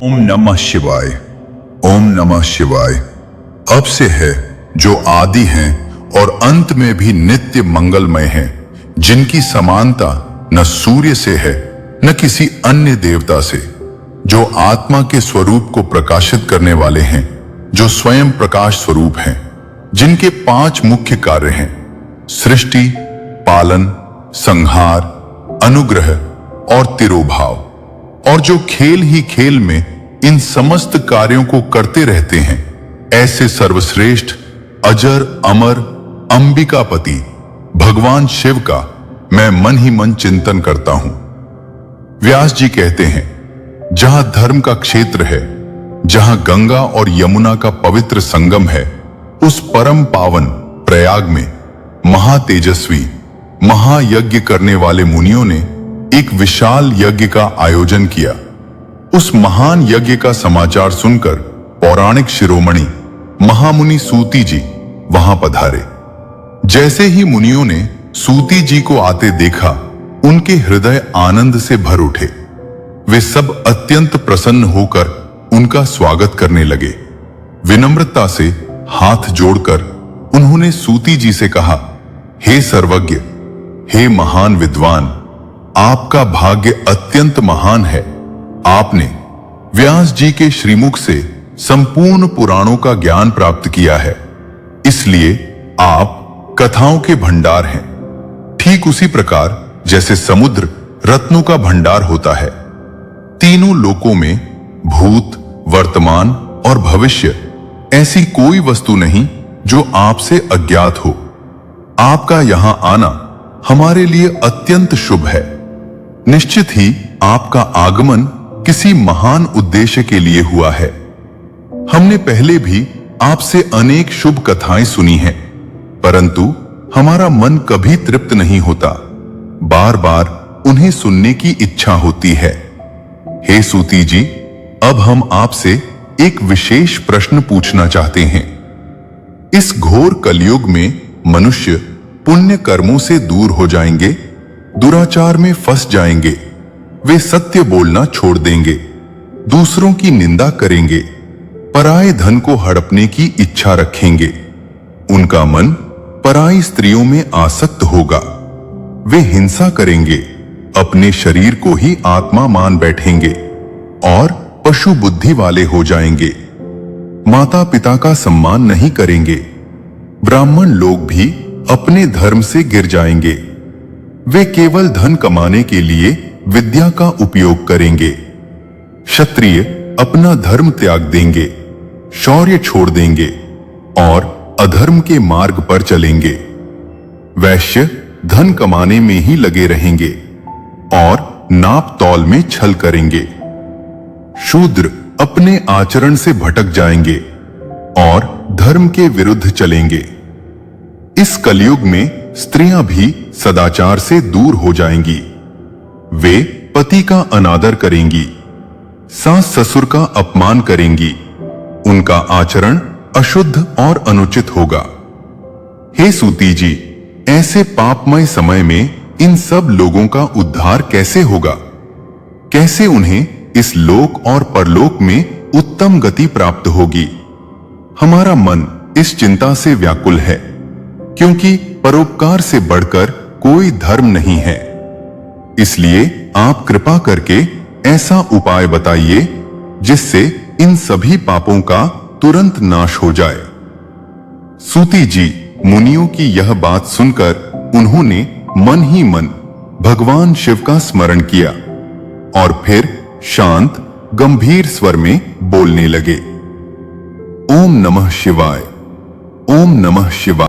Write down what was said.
ओम नमः शिवाय। ओम नमः शिवाय अब से है जो आदि हैं और अंत में भी नित्य मंगलमय हैं, जिनकी समानता न सूर्य से है न किसी अन्य देवता से, जो आत्मा के स्वरूप को प्रकाशित करने वाले हैं, जो स्वयं प्रकाश स्वरूप हैं, जिनके 5 मुख्य कार्य हैं: सृष्टि, पालन, संहार, अनुग्रह और तिरोभाव, और जो खेल ही खेल में इन समस्त कार्यों को करते रहते हैं। ऐसे सर्वश्रेष्ठ अजर अमर अंबिकापति भगवान शिव का मैं मन ही मन चिंतन करता हूं। व्यास जी कहते हैं, जहां धर्म का क्षेत्र है, जहां गंगा और यमुना का पवित्र संगम है, उस परम पावन प्रयाग में महातेजस्वी महायज्ञ करने वाले मुनियों ने एक विशाल यज्ञ का आयोजन किया। उस महान यज्ञ का समाचार सुनकर पौराणिक शिरोमणि महामुनि सूति जी वहां पधारे। जैसे ही मुनियों ने सूति जी को आते देखा, उनके हृदय आनंद से भर उठे। वे सब अत्यंत प्रसन्न होकर उनका स्वागत करने लगे। विनम्रता से हाथ जोड़कर उन्होंने सूति जी से कहा, हे सर्वज्ञ, हे महान विद्वान, आपका भाग्य अत्यंत महान है। आपने व्यास जी के श्रीमुख से संपूर्ण पुराणों का ज्ञान प्राप्त किया है, इसलिए आप कथाओं के भंडार हैं। ठीक उसी प्रकार जैसे समुद्र रत्नों का भंडार होता है। तीनों लोकों में भूत, वर्तमान और भविष्य ऐसी कोई वस्तु नहीं जो आपसे अज्ञात हो। आपका यहां आना हमारे लिए अत्यंत शुभ है। निश्चित ही आपका आगमन किसी महान उद्देश्य के लिए हुआ है। हमने पहले भी आपसे अनेक शुभ कथाएं सुनी हैं, परंतु हमारा मन कभी तृप्त नहीं होता। बार बार उन्हें सुनने की इच्छा होती है। हे सूति जी, अब हम आपसे एक विशेष प्रश्न पूछना चाहते हैं। इस घोर कलयुग में मनुष्य पुण्य कर्मों से दूर हो जाएंगे, दुराचार में फंस जाएंगे, वे सत्य बोलना छोड़ देंगे, दूसरों की निंदा करेंगे, पराये धन को हड़पने की इच्छा रखेंगे, उनका मन पराई स्त्रियों में आसक्त होगा, वे हिंसा करेंगे, अपने शरीर को ही आत्मा मान बैठेंगे और पशु बुद्धि वाले हो जाएंगे, माता पिता का सम्मान नहीं करेंगे, ब्राह्मण लोग भी अपने धर्म से गिर जाएंगे, वे केवल धन कमाने के लिए विद्या का उपयोग करेंगे, क्षत्रिय अपना धर्म त्याग देंगे, शौर्य छोड़ देंगे और अधर्म के मार्ग पर चलेंगे, वैश्य धन कमाने में ही लगे रहेंगे और नाप तौल में छल करेंगे, शूद्र अपने आचरण से भटक जाएंगे और धर्म के विरुद्ध चलेंगे। इस कलयुग में स्त्रियां भी सदाचार से दूर हो जाएंगी, वे पति का अनादर करेंगी, सास ससुर का अपमान करेंगी, उनका आचरण अशुद्ध और अनुचित होगा। हे सूति जी, ऐसे पापमय समय में इन सब लोगों का उद्धार कैसे होगा? कैसे उन्हें इस लोक और परलोक में उत्तम गति प्राप्त होगी? हमारा मन इस चिंता से व्याकुल है, क्योंकि परोपकार से बढ़कर कोई धर्म नहीं है। इसलिए आप कृपा करके ऐसा उपाय बताइए जिससे इन सभी पापों का तुरंत नाश हो जाए। सूति जी मुनियों की यह बात सुनकर उन्होंने मन ही मन भगवान शिव का स्मरण किया और फिर शांत गंभीर स्वर में बोलने लगे, ओम नमः शिवाय, ओम नमः शिवाय।